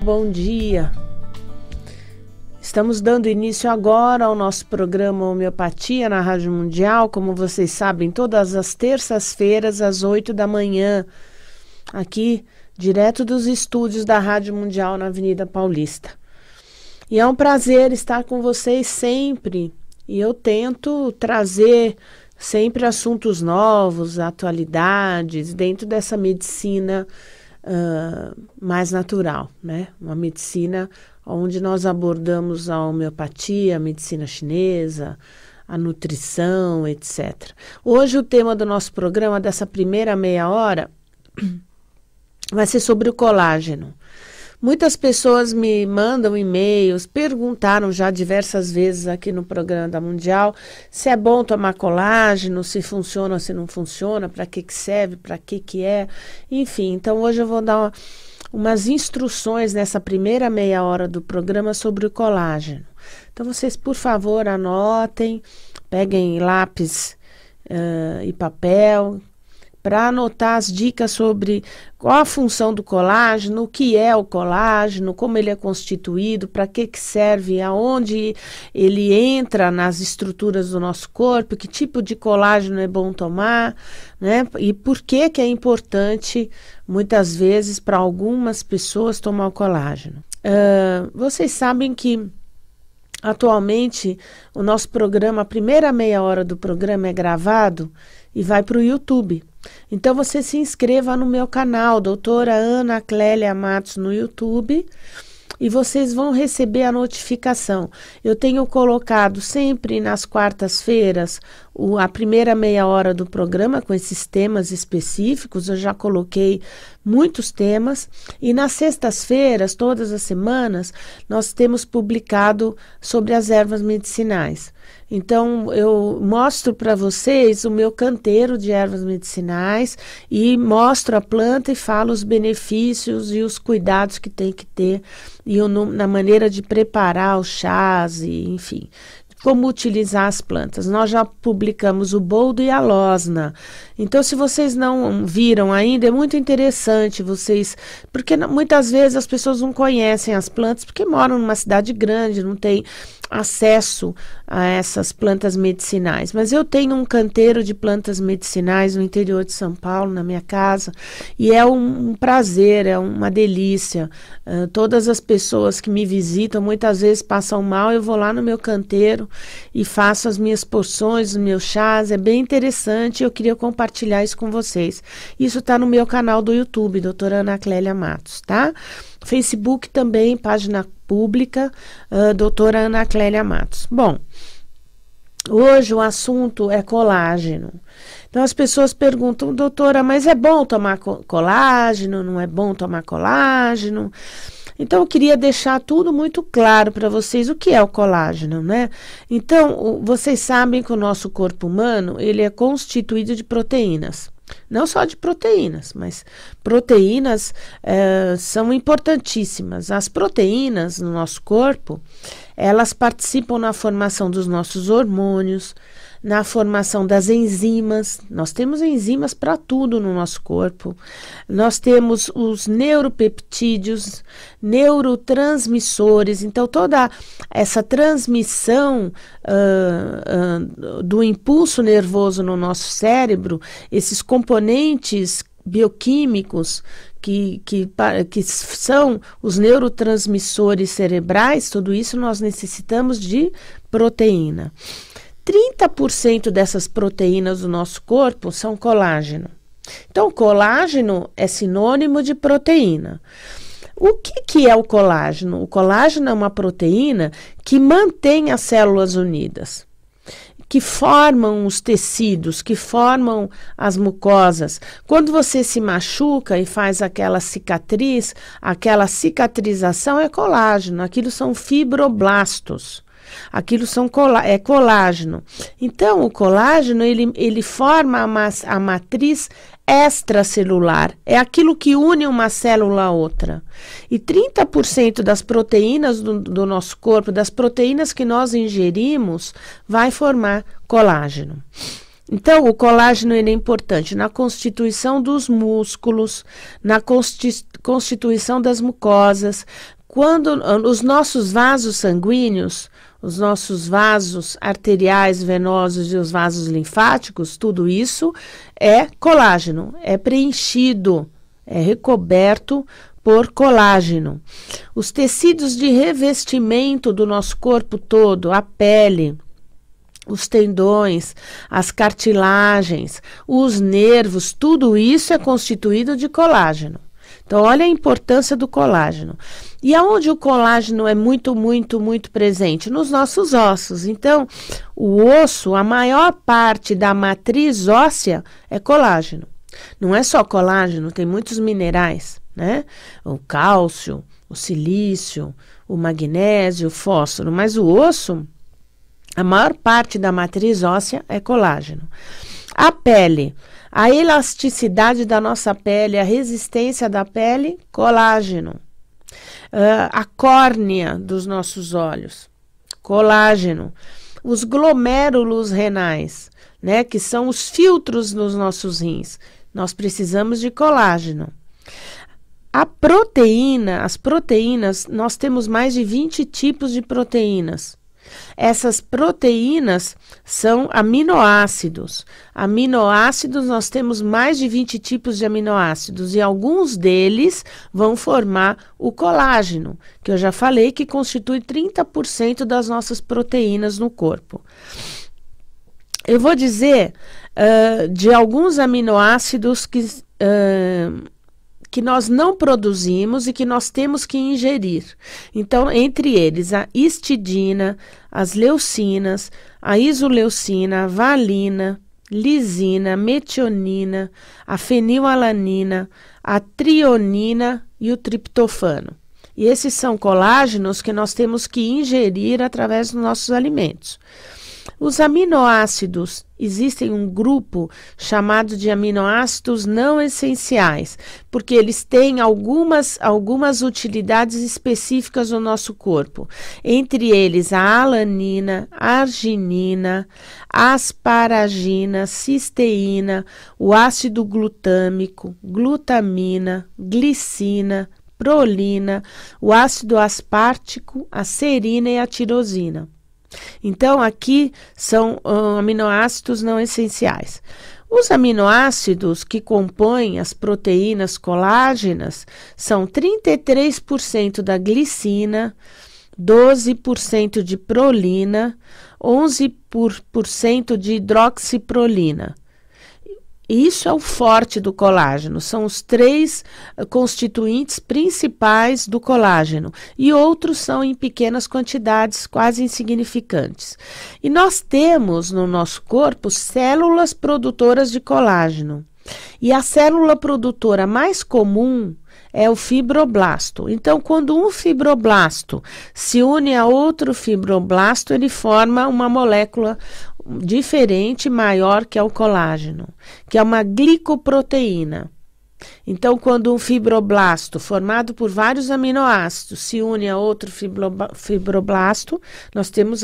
Bom dia. Estamos dando início agora ao nosso programa Homeopatia na Rádio Mundial, como vocês sabem, todas as terças-feiras às 8 da manhã, aqui direto dos estúdios da Rádio Mundial na Avenida Paulista. E é um prazer estar com vocês sempre, e eu tento trazer sempre assuntos novos, atualidades, dentro dessa medicina mais natural, né? Uma medicina onde nós abordamos a homeopatia, a medicina chinesa, a nutrição, etc. Hoje o tema do nosso programa, dessa primeira meia hora, vai ser sobre o colágeno. Muitas pessoas me mandam e-mails, perguntaram já diversas vezes aqui no programa da Mundial se é bom tomar colágeno, se funciona ou se não funciona, para que serve, para que é. Enfim, então hoje eu vou dar umas instruções nessa primeira meia hora do programa sobre o colágeno. Então vocês, por favor, anotem, peguem lápis e papel, para anotar as dicas sobre qual a função do colágeno, o que é o colágeno, como ele é constituído, para que serve, aonde ele entra nas estruturas do nosso corpo, que tipo de colágeno é bom tomar, né? E por que é importante, muitas vezes, para algumas pessoas tomar o colágeno. Vocês sabem que atualmente o nosso programa, a primeira meia hora do programa é gravado e vai para o YouTube. Então você se inscreva no meu canal, doutora Ana Clélia Matos, no YouTube, e vocês vão receber a notificação. Eu tenho colocado sempre nas quartas-feiras a primeira meia hora do programa com esses temas específicos. Eu já coloquei muitos temas, e nas sextas-feiras, todas as semanas, nós temos publicado sobre as ervas medicinais. Então, eu mostro para vocês o meu canteiro de ervas medicinais e mostro a planta e falo os benefícios e os cuidados que tem que ter e na maneira de preparar os chás e, enfim, como utilizar as plantas. Nós já publicamos o boldo e a losna. Então, se vocês não viram ainda, é muito interessante vocês, porque muitas vezes as pessoas não conhecem as plantas, porque moram numa cidade grande, não tem acesso a essas plantas medicinais. Mas eu tenho um canteiro de plantas medicinais no interior de São Paulo, na minha casa, e é um prazer, é uma delícia. Todas as pessoas que me visitam, muitas vezes passam mal, eu vou lá no meu canteiro e faço as minhas porções, os meus chás, é bem interessante, eu queria compartilhar isso com vocês. Isso está no meu canal do YouTube, doutora Ana Clélia Matos, tá? Facebook também, página pública, doutora Ana Clélia Matos. Bom, hoje o assunto é colágeno. Então as pessoas perguntam, doutora, mas é bom tomar colágeno? Não é bom tomar colágeno? Então eu queria deixar tudo muito claro para vocês o que é o colágeno, né? Então, vocês sabem que o nosso corpo humano, ele é constituído de proteínas. Não só de proteínas, mas proteínas são importantíssimas. As proteínas no nosso corpo, elas participam na formação dos nossos hormônios, na formação das enzimas. Nós temos enzimas para tudo no nosso corpo. Nós temos os neuropeptídeos, neurotransmissores. Então, toda essa transmissão do impulso nervoso no nosso cérebro, esses componentes bioquímicos que são os neurotransmissores cerebrais, tudo isso nós necessitamos de proteína. 30% dessas proteínas do nosso corpo são colágeno. Então, colágeno é sinônimo de proteína. O que é o colágeno? O colágeno é uma proteína que mantém as células unidas, que formam os tecidos, que formam as mucosas. Quando você se machuca e faz aquela cicatriz, aquela cicatrização é colágeno, aquilo são fibroblastos. Aquilo é colágeno. Então, o colágeno, ele forma a matriz extracelular. É aquilo que une uma célula a outra. E 30% das proteínas do nosso corpo, das proteínas que nós ingerimos, vai formar colágeno. Então, o colágeno ele é importante na constituição dos músculos, na constituição das mucosas. Quando os nossos vasos sanguíneos, os nossos vasos arteriais, venosos e os vasos linfáticos, tudo isso é colágeno, é preenchido, é recoberto por colágeno. Os tecidos de revestimento do nosso corpo todo, a pele, os tendões, as cartilagens, os nervos, tudo isso é constituído de colágeno. Então, olha a importância do colágeno. E aonde o colágeno é muito presente? Nos nossos ossos. Então, o osso, a maior parte da matriz óssea é colágeno. Não é só colágeno, tem muitos minerais, né? O cálcio, o silício, o magnésio, o fósforo. Mas o osso, a maior parte da matriz óssea é colágeno. A pele, a elasticidade da nossa pele, a resistência da pele, colágeno. A córnea dos nossos olhos, colágeno. Os glomérulos renais, né, que são os filtros nos nossos rins. Nós precisamos de colágeno. A proteína, as proteínas, nós temos mais de 20 tipos de proteínas. Essas proteínas são aminoácidos. Aminoácidos, nós temos mais de 20 tipos de aminoácidos e alguns deles vão formar o colágeno, que eu já falei que constitui 30% das nossas proteínas no corpo. Eu vou dizer de alguns aminoácidos que nós não produzimos e que nós temos que ingerir. Então, entre eles, a histidina, as leucinas, a isoleucina, a valina, lisina, metionina, a fenilalanina, a trionina e o triptofano. E esses são colágenos que nós temos que ingerir através dos nossos alimentos. Os aminoácidos, existem um grupo chamado de aminoácidos não essenciais, porque eles têm algumas utilidades específicas no nosso corpo. Entre eles, a alanina, a arginina, a asparagina, cisteína, o ácido glutâmico, glutamina, glicina, prolina, o ácido aspartico, a serina e a tirosina. Então, aqui são aminoácidos não essenciais. Os aminoácidos que compõem as proteínas colágenas são 33% da glicina, 12% de prolina, 11% de hidroxiprolina. Isso é o forte do colágeno, são os 3 constituintes principais do colágeno e outros são em pequenas quantidades, quase insignificantes. E nós temos no nosso corpo células produtoras de colágeno e a célula produtora mais comum é o fibroblasto. Então, quando um fibroblasto se une a outro fibroblasto, ele forma uma molécula diferente, maior, que é o colágeno, que é uma glicoproteína. Então, quando um fibroblasto formado por vários aminoácidos se une a outro fibroblasto, nós temos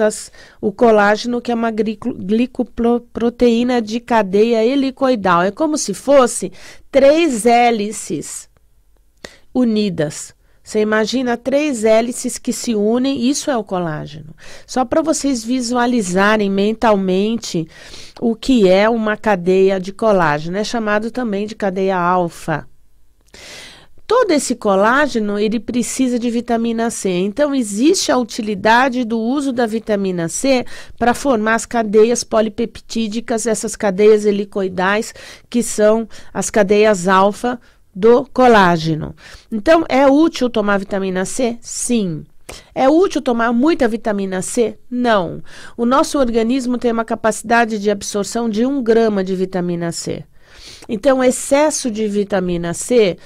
o colágeno, que é uma glicoproteína de cadeia helicoidal. É como se fosse 3 hélices unidas. Você imagina 3 hélices que se unem, isso é o colágeno. Só para vocês visualizarem mentalmente o que é uma cadeia de colágeno. É chamado também de cadeia alfa. Todo esse colágeno, ele precisa de vitamina C. Então, existe a utilidade do uso da vitamina C para formar as cadeias polipeptídicas, essas cadeias helicoidais, que são as cadeias alfa do colágeno. Então, é útil tomar vitamina C? Sim. É útil tomar muita vitamina C? Não. O nosso organismo tem uma capacidade de absorção de 1 grama de vitamina C. Então, excesso de vitamina C,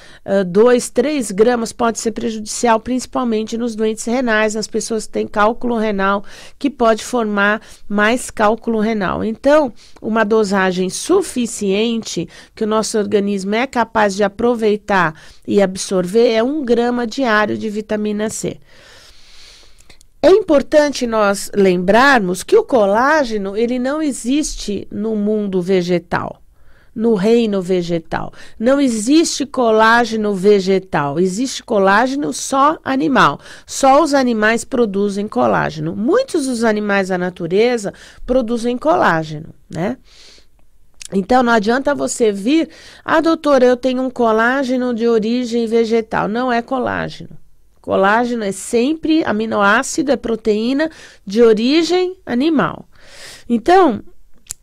2, 3 gramas, pode ser prejudicial, principalmente nos doentes renais, nas pessoas que têm cálculo renal, que pode formar mais cálculo renal. Então, uma dosagem suficiente, que o nosso organismo é capaz de aproveitar e absorver, é 1 grama diário de vitamina C. É importante nós lembrarmos que o colágeno, ele não existe no mundo vegetal, no reino vegetal. Não existe colágeno vegetal, existe colágeno só animal. Só os animais produzem colágeno. Muitos dos animais da natureza produzem colágeno, né? Então, não adianta você vir, doutora, eu tenho um colágeno de origem vegetal. Não é colágeno. Colágeno é sempre aminoácido, é proteína de origem animal. Então,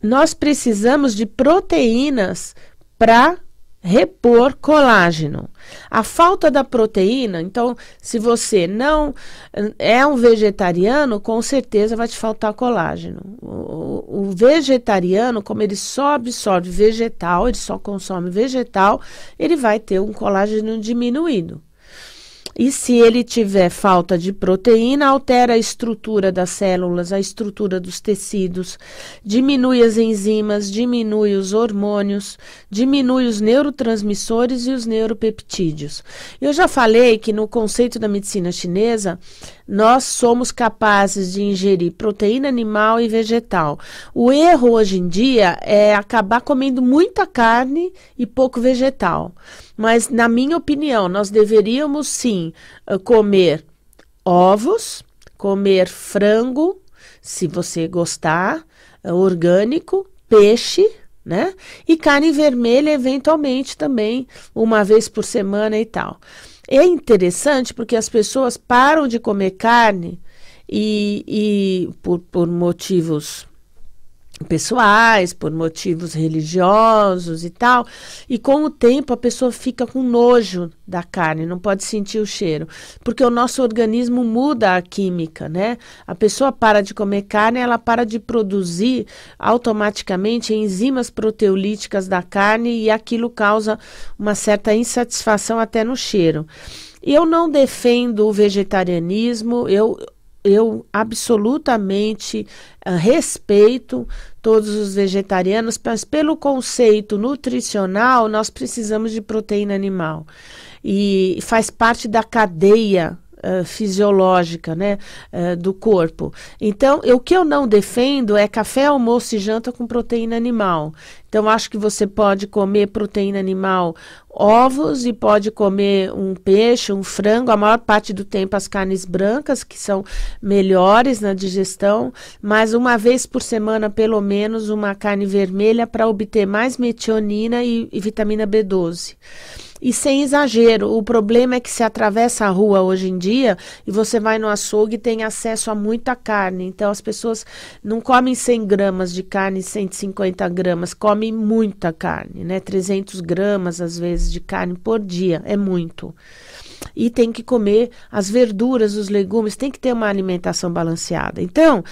nós precisamos de proteínas para repor colágeno. A falta da proteína, então, se você não é um vegetariano, com certeza vai te faltar colágeno. O vegetariano, como ele só absorve vegetal, ele só consome vegetal, ele vai ter um colágeno diminuído. E se ele tiver falta de proteína, altera a estrutura das células, a estrutura dos tecidos, diminui as enzimas, diminui os hormônios, diminui os neurotransmissores e os neuropeptídeos. Eu já falei que no conceito da medicina chinesa, nós somos capazes de ingerir proteína animal e vegetal. O erro hoje em dia é acabar comendo muita carne e pouco vegetal. Mas, na minha opinião, nós deveríamos sim comer ovos, comer frango, se você gostar, orgânico, peixe, né? E carne vermelha, eventualmente, também, uma vez por semana e tal. É interessante porque as pessoas param de comer carne e por motivos pessoais, por motivos religiosos e tal, e com o tempo a pessoa fica com nojo da carne, não pode sentir o cheiro, porque o nosso organismo muda a química, né? A pessoa para de comer carne, ela para de produzir automaticamente enzimas proteolíticas da carne e aquilo causa uma certa insatisfação até no cheiro. Eu não defendo o vegetarianismo, eu absolutamente respeito todos os vegetarianos, mas pelo conceito nutricional, nós precisamos de proteína animal. E faz parte da cadeia fisiológica, né, do corpo. Então, o que eu não defendo é café, almoço e janta com proteína animal. Então, acho que você pode comer proteína animal, ovos, e pode comer um peixe, um frango, a maior parte do tempo as carnes brancas, que são melhores na digestão, mas uma vez por semana, pelo menos, uma carne vermelha para obter mais metionina e vitamina B12. E sem exagero, o problema é que se atravessa a rua hoje em dia e você vai no açougue e tem acesso a muita carne. Então, as pessoas não comem 100 gramas de carne, 150 gramas, comem muita carne, né? 300 gramas, às vezes, de carne por dia, é muito. E tem que comer as verduras, os legumes, tem que ter uma alimentação balanceada. Então,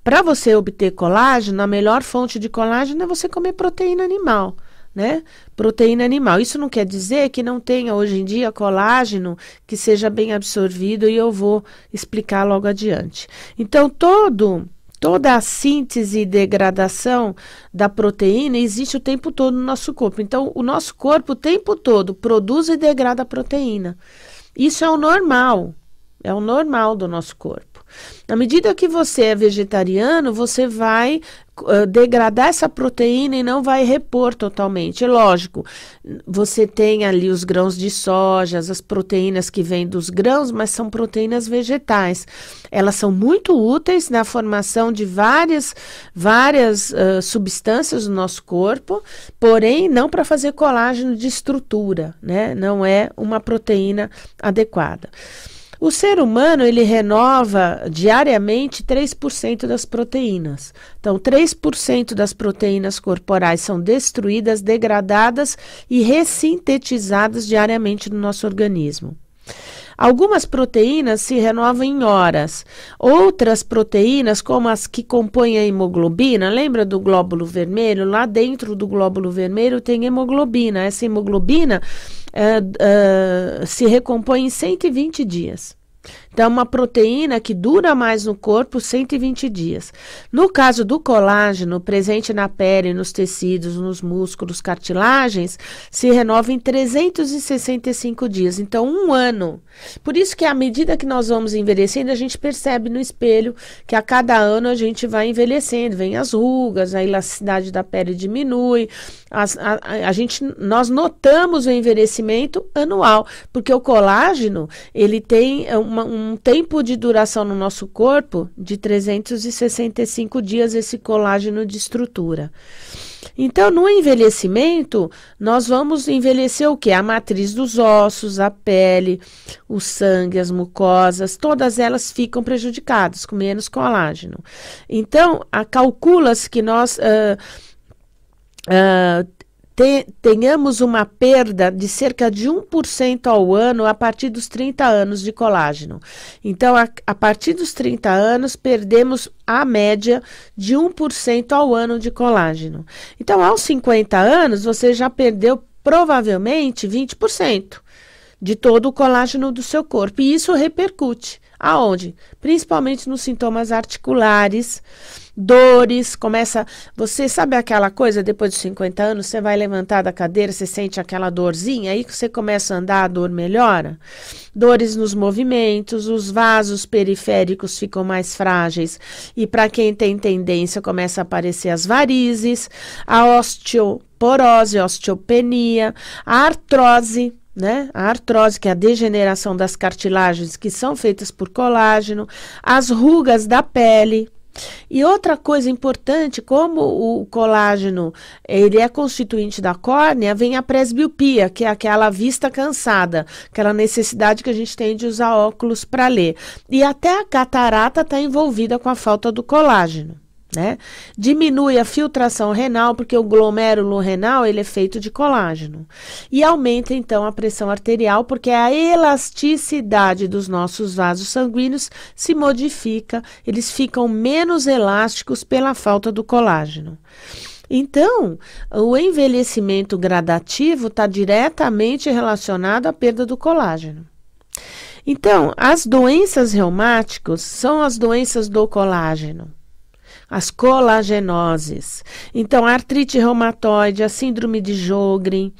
para você obter colágeno, a melhor fonte de colágeno é você comer proteína animal. Né? Proteína animal. Isso não quer dizer que não tenha hoje em dia colágeno que seja bem absorvido, e eu vou explicar logo adiante. Então, toda a síntese e degradação da proteína existe o tempo todo no nosso corpo. Então, o nosso corpo o tempo todo produz e degrada a proteína. Isso é o normal do nosso corpo. Na medida que você é vegetariano, você vai degradar essa proteína e não vai repor totalmente. Lógico, você tem ali os grãos de soja, as proteínas que vêm dos grãos, mas são proteínas vegetais. Elas são muito úteis na formação de várias substâncias no nosso corpo, porém não para fazer colágeno de estrutura, né? Não é uma proteína adequada. O ser humano, ele renova diariamente 3% das proteínas. Então, 3% das proteínas corporais são destruídas, degradadas e ressintetizadas diariamente no nosso organismo. Algumas proteínas se renovam em horas. Outras proteínas, como as que compõem a hemoglobina, lembra do glóbulo vermelho? Lá dentro do glóbulo vermelho tem hemoglobina. Essa hemoglobina se recompõe em 120 dias. Então, uma proteína que dura mais no corpo 120 dias. No caso do colágeno, presente na pele, nos tecidos, nos músculos, cartilagens, se renova em 365 dias. Então, 1 ano. Por isso que à medida que nós vamos envelhecendo, a gente percebe no espelho que a cada ano a gente vai envelhecendo. Vem as rugas, a elasticidade da pele diminui. Nós notamos o envelhecimento anual, porque o colágeno, ele tem um tempo de duração no nosso corpo de 365 dias, esse colágeno de estrutura. Então, no envelhecimento, nós vamos envelhecer o quê? A matriz dos ossos, a pele, o sangue, as mucosas, todas elas ficam prejudicadas, com menos colágeno. Então, calcula-se que nós tenhamos uma perda de cerca de 1% ao ano a partir dos 30 anos de colágeno. Então, a partir dos 30 anos, perdemos a média de 1% ao ano de colágeno. Então, aos 50 anos, você já perdeu provavelmente 20% de todo o colágeno do seu corpo. E isso repercute. Aonde? Principalmente nos sintomas articulares, dores, você sabe aquela coisa, depois de 50 anos, você vai levantar da cadeira, você sente aquela dorzinha, aí que você começa a andar, a dor melhora. Dores nos movimentos, os vasos periféricos ficam mais frágeis, e para quem tem tendência, começa a aparecer as varizes, a osteoporose, a osteopenia, a artrose, né? A artrose, que é a degeneração das cartilagens que são feitas por colágeno, as rugas da pele. E outra coisa importante, como o colágeno ele é constituinte da córnea, vem a presbiopia, que é aquela vista cansada, aquela necessidade que a gente tem de usar óculos para ler. E até a catarata está envolvida com a falta do colágeno. Né? Diminui a filtração renal, porque o glomérulo renal ele é feito de colágeno. E aumenta, então, a pressão arterial, porque a elasticidade dos nossos vasos sanguíneos se modifica, eles ficam menos elásticos pela falta do colágeno. Então, o envelhecimento gradativo está diretamente relacionado à perda do colágeno. Então, as doenças reumáticas são as doenças do colágeno. As colagenoses. Então, a artrite reumatoide, a síndrome de Sjögren,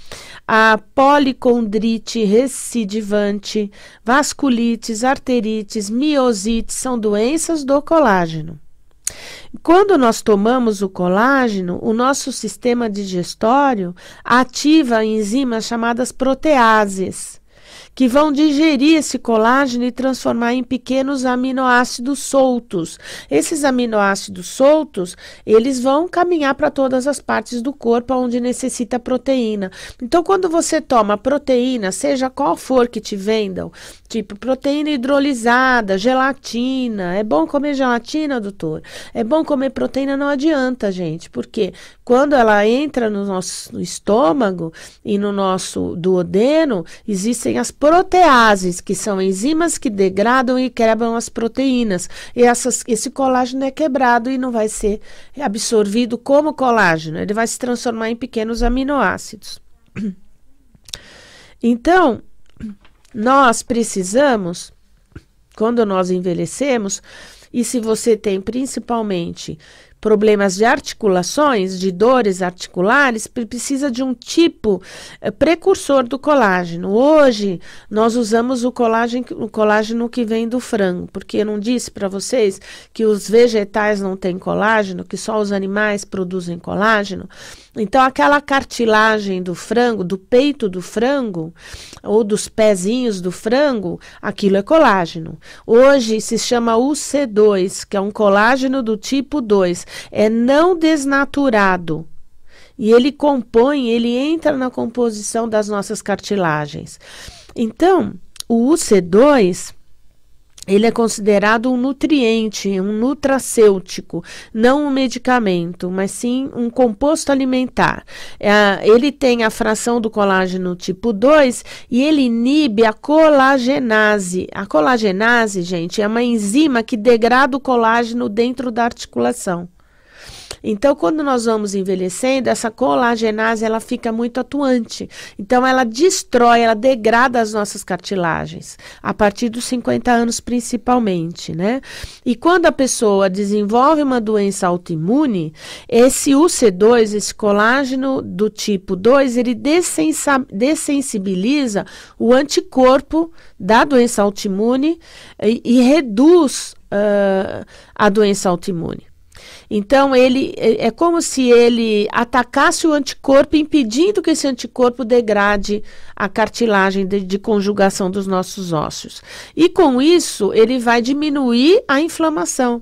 a policondrite recidivante, vasculites, arterites, miosites, são doenças do colágeno. Quando nós tomamos o colágeno, o nosso sistema digestório ativa enzimas chamadas proteases, que vão digerir esse colágeno e transformar em pequenos aminoácidos soltos. Esses aminoácidos soltos, eles vão caminhar para todas as partes do corpo onde necessita proteína. Então, quando você toma proteína, seja qual for que te vendam, tipo proteína hidrolisada, gelatina, é bom comer gelatina, doutor? É bom comer proteína? Não adianta, gente, porque quando ela entra no nosso estômago e no nosso duodeno, existem as proteases, que são enzimas que degradam e quebram as proteínas. E esse colágeno é quebrado e não vai ser absorvido como colágeno. Ele vai se transformar em pequenos aminoácidos. Então, nós precisamos, quando nós envelhecemos, e se você tem principalmente problemas de articulações, de dores articulares, precisa de um tipo precursor do colágeno. Hoje, nós usamos o colágeno que vem do frango, porque eu não disse para vocês que os vegetais não têm colágeno, que só os animais produzem colágeno. Então, aquela cartilagem do frango, do peito do frango, ou dos pezinhos do frango, aquilo é colágeno. Hoje se chama UC2, que é um colágeno do tipo 2. É não desnaturado. E ele entra na composição das nossas cartilagens. Então, o UC2, ele é considerado um nutriente, um nutracêutico, não um medicamento, mas sim um composto alimentar. Ele tem a fração do colágeno tipo 2 e ele inibe a colagenase. A colagenase, gente, é uma enzima que degrada o colágeno dentro da articulação. Então, quando nós vamos envelhecendo, essa colagenase ela fica muito atuante. Então, ela destrói, ela degrada as nossas cartilagens, a partir dos 50 anos principalmente, né? E quando a pessoa desenvolve uma doença autoimune, esse UC2, esse colágeno do tipo 2, ele dessensibiliza o anticorpo da doença autoimune e reduz a doença autoimune. Então, ele é como se ele atacasse o anticorpo, impedindo que esse anticorpo degrade a cartilagem de conjugação dos nossos ossos. E com isso, ele vai diminuir a inflamação,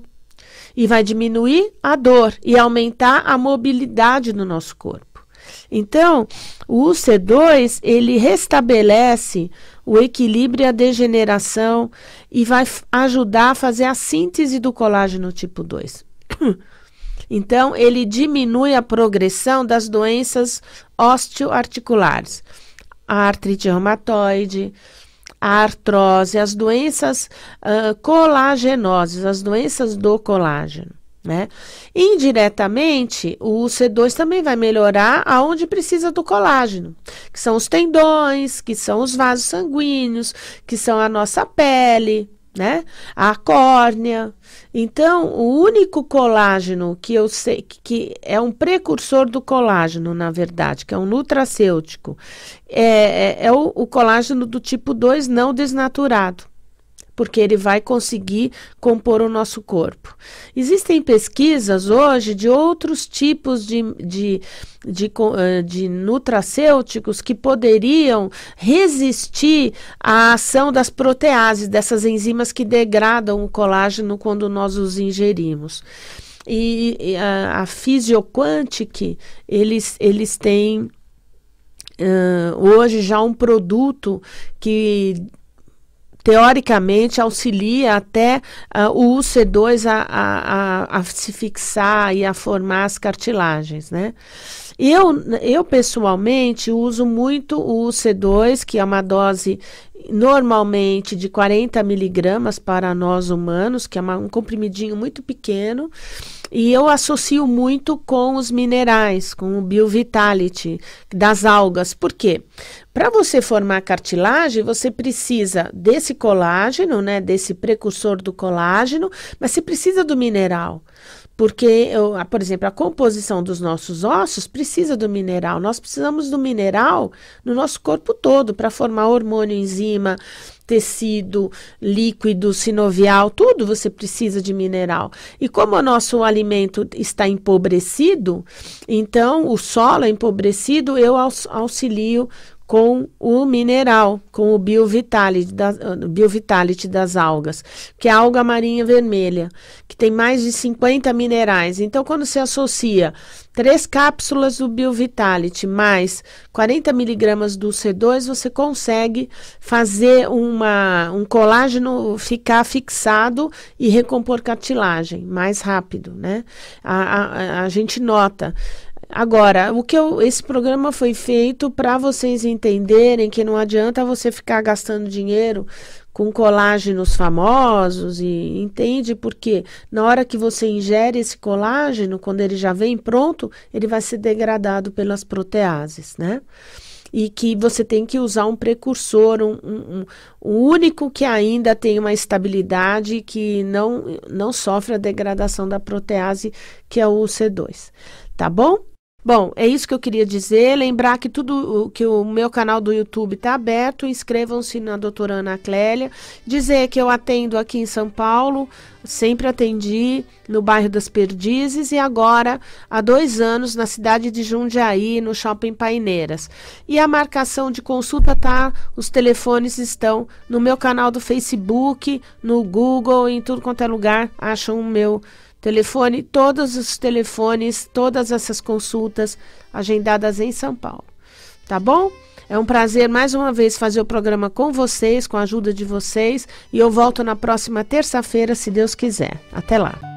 e vai diminuir a dor, e aumentar a mobilidade no nosso corpo. Então, o UC2, ele restabelece o equilíbrio e a degeneração, e vai ajudar a fazer a síntese do colágeno tipo 2. Então, ele diminui a progressão das doenças osteoarticulares, a artrite reumatoide, a artrose, as doenças colagenoses, as doenças do colágeno, né? Indiretamente, o UC2 também vai melhorar aonde precisa do colágeno, que são os tendões, que são os vasos sanguíneos, que são a nossa pele, né? A córnea. Então, o único colágeno que eu sei que é um precursor do colágeno, na verdade, que é um nutracêutico, é o colágeno do tipo 2 não desnaturado, porque ele vai conseguir compor o nosso corpo. Existem pesquisas hoje de outros tipos de nutracêuticos que poderiam resistir à ação das proteases, dessas enzimas que degradam o colágeno quando nós os ingerimos. E a Physioquantic, eles têm hoje já um produto que teoricamente auxilia até o UC2 a se fixar e a formar as cartilagens, né? Eu pessoalmente uso muito o UC2, que é uma dose normalmente de 40 miligramas para nós humanos, que é um comprimidinho muito pequeno, e eu associo muito com os minerais, com o BioVitality das algas. Por quê? Para você formar cartilagem, você precisa desse colágeno, né, desse precursor do colágeno, mas você precisa do mineral. Porque, por exemplo, a composição dos nossos ossos precisa do mineral. Nós precisamos do mineral no nosso corpo todo para formar hormônio, enzima, tecido, líquido, sinovial, tudo você precisa de mineral. E como o nosso alimento está empobrecido, então o solo é empobrecido, eu auxilio com o mineral, com o BioVitality das algas, que é a alga marinha vermelha, que tem mais de 50 minerais. Então, quando você associa 3 cápsulas do BioVitality mais 40 miligramas do C2, você consegue fazer um colágeno ficar fixado e recompor cartilagem mais rápido, né? A gente nota. Agora, esse programa foi feito para vocês entenderem que não adianta você ficar gastando dinheiro com colágenos famosos, e entende porque na hora que você ingere esse colágeno, quando ele já vem pronto, ele vai ser degradado pelas proteases, né? E que você tem que usar um precursor, um único que ainda tem uma estabilidade, que não sofre a degradação da protease, que é o UC2. Tá bom? Bom, é isso que eu queria dizer. Lembrar que que o meu canal do YouTube está aberto. Inscrevam-se na doutora Ana Clélia. Dizer que eu atendo aqui em São Paulo, sempre atendi no bairro das Perdizes, e agora há 2 anos na cidade de Jundiaí, no Shopping Paineiras. E a marcação de consulta os telefones estão no meu canal do Facebook, no Google, em tudo quanto é lugar, acham o meu telefone, todos os telefones, todas essas consultas agendadas em São Paulo. Tá bom? É um prazer mais uma vez fazer o programa com vocês, com a ajuda de vocês, e eu volto na próxima terça-feira, se Deus quiser. Até lá!